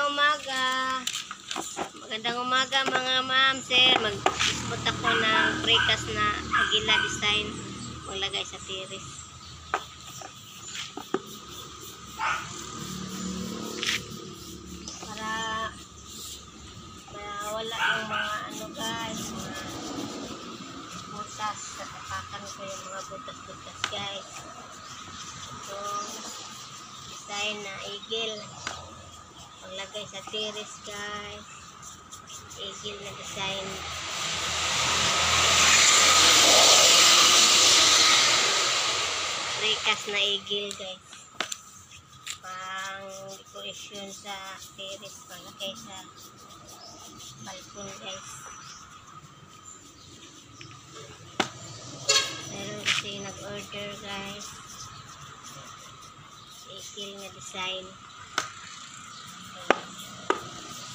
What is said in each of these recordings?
umaga. Magandang umaga mga ma'am, sir. Mag-spot ako ng precast na Agila design. Maglagay sa tiris. Para wala yung mga ano guys, mga butas. Tatapakan ko yung mga butas-butas guys. Itong design na eagle. Maglagay sa tiris guys. Eagle na design. Precast na eagle guys. Pang decoration sa tiris. Maglagay sa balkon guys. Meron kasi nag-order guys. Eagle na design.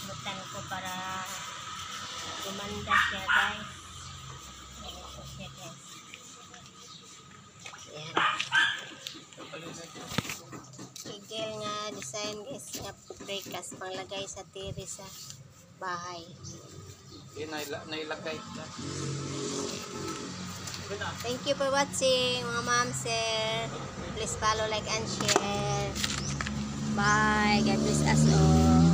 Butan ko para gumanda siya guys. Ayan po siya guys. Ayan. Eagle nga design guys. Nga precast panglagay sa tiris sa bahay. Nailagay. Thank you for watching mga ma'am sir. Please follow, like and share. Bye. God bless us all.